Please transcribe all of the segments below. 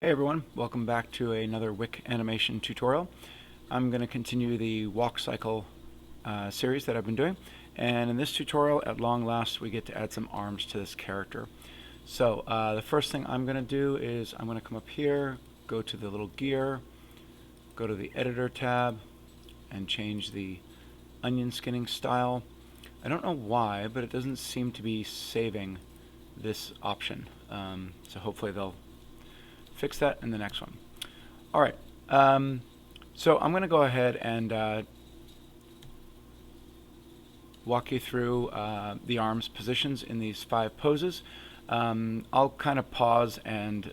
Hey everyone, welcome back to another Wick animation tutorial. I'm going to continue the walk cycle series that I've been doing, and in this tutorial at long last we get to add some arms to this character. So the first thing I'm going to do is I'm going to come up here, go to the little gear, go to the editor tab and change the onion skinning style. I don't know why, but it doesn't seem to be saving this option, so hopefully they'll fix that in the next one. All right, so I'm going to go ahead and walk you through the arms positions in these 5 poses. I'll kind of pause and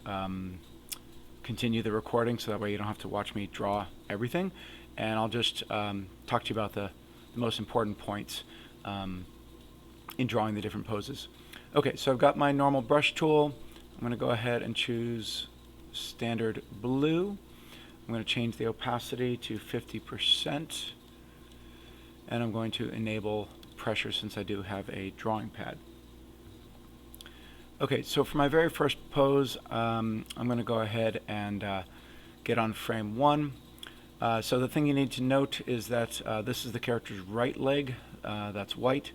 continue the recording so that way you don't have to watch me draw everything, and I'll just talk to you about the most important points in drawing the different poses. Okay, so I've got my normal brush tool. I'm going to go ahead and choose standard blue. I'm going to change the opacity to 50%, and I'm going to enable pressure since I do have a drawing pad. Okay, so for my very first pose, I'm going to go ahead and get on frame 1. So the thing you need to note is that this is the character's right leg, that's white,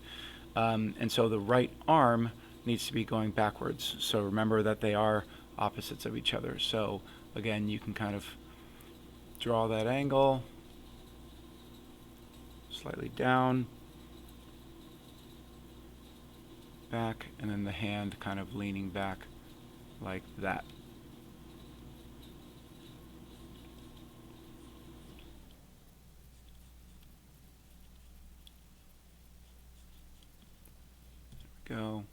and so the right arm needs to be going backwards. So remember that they are opposites of each other. So again, you can kind of draw that angle slightly down, back, and then the hand kind of leaning back like that. There we go.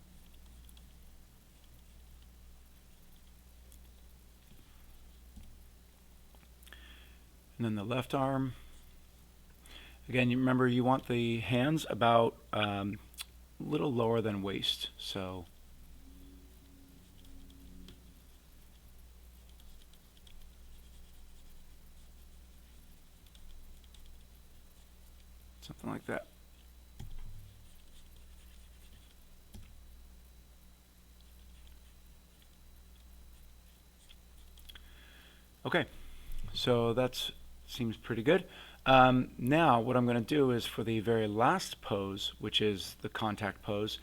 And then the left arm. Again, you remember you want the hands about a little lower than waist. So something like that. Okay, so that seems pretty good. Now what I'm going to do is for the very last pose, which is the contact pose,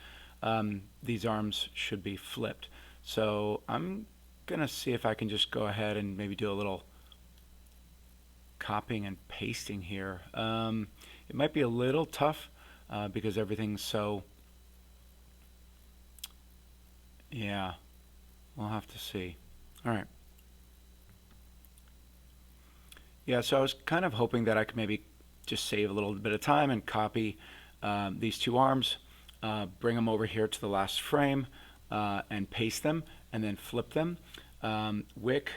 these arms should be flipped. So I'm going to see if I can just go ahead and maybe do a little copying and pasting here. It might be a little tough because everything's so... Yeah, we'll have to see. All right. Yeah, so I was kind of hoping that I could maybe just save a little bit of time and copy these 2 arms, bring them over here to the last frame, and paste them, and then flip them. Wick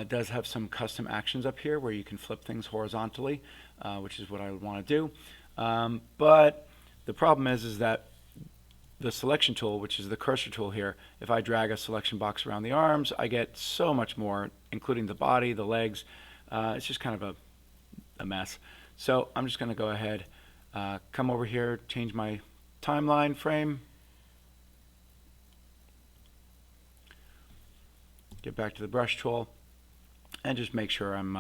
does have some custom actions up here where you can flip things horizontally, which is what I would want to do. But the problem is that the selection tool, which is the cursor tool here, if I drag a selection box around the arms, I get so much more, including the body, the legs. It's just kind of a mess. So I'm just going to go ahead, come over here, change my timeline frame, get back to the brush tool, and just make sure I'm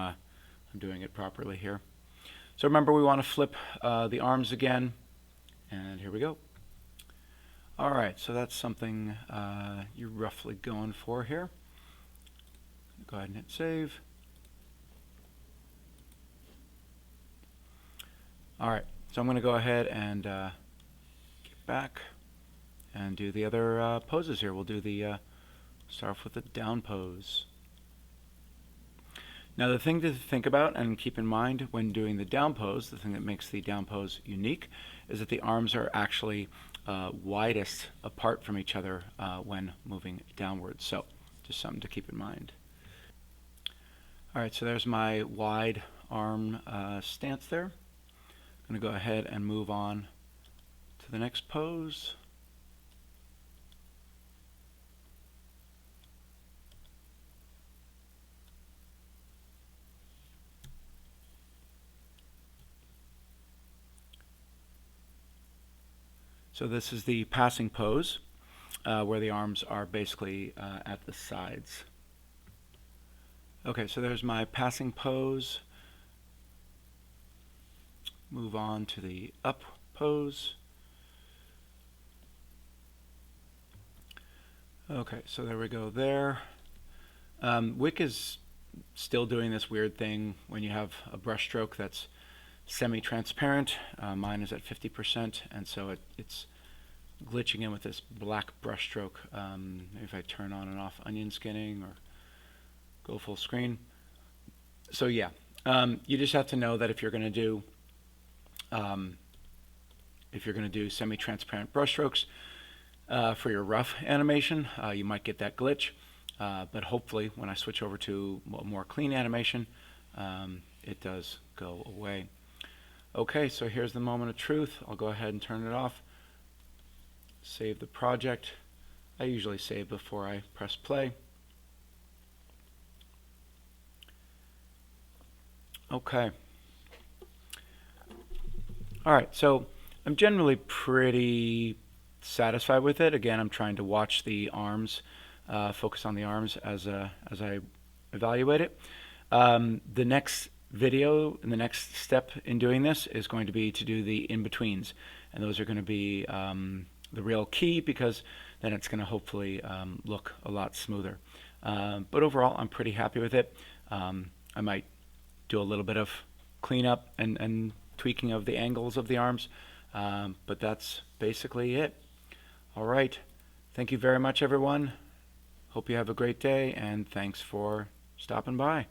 doing it properly here. So remember, we want to flip the arms again, and here we go. All right, so that's something you're roughly going for here. Go ahead and hit save. All right, so I'm going to go ahead and get back and do the other poses here. We'll do the start off with the down pose. Now the thing to think about and keep in mind when doing the down pose, the thing that makes the down pose unique, is that the arms are actually widest apart from each other when moving downwards. So just something to keep in mind. All right, so there's my wide arm stance there. I'm going to go ahead and move on to the next pose. So this is the passing pose where the arms are basically at the sides. Okay, so there's my passing pose. Move on to the up pose. Okay, so there we go there. Wick is still doing this weird thing when you have a brush stroke that's semi-transparent. Mine is at 50%, and so it's glitching in with this black brush stroke. Maybe if I turn on and off onion skinning or go full screen. So yeah, you just have to know that if you're going to do semi-transparent brush strokes for your rough animation, you might get that glitch. But hopefully, when I switch over to a more clean animation, it does go away. Okay, so here's the moment of truth. I'll go ahead and turn it off. Save the project. I usually save before I press play. Okay. All right, so I'm generally pretty satisfied with it. Again, I'm trying to watch the arms, focus on the arms as I evaluate it. The next video and the next step in doing this is going to be to do the in-betweens, and those are going to be the real key, because then it's going to hopefully look a lot smoother. But overall, I'm pretty happy with it. I might do a little bit of cleanup and tweaking of the angles of the arms, but that's basically it. All right. Thank you very much, everyone. Hope you have a great day, and thanks for stopping by.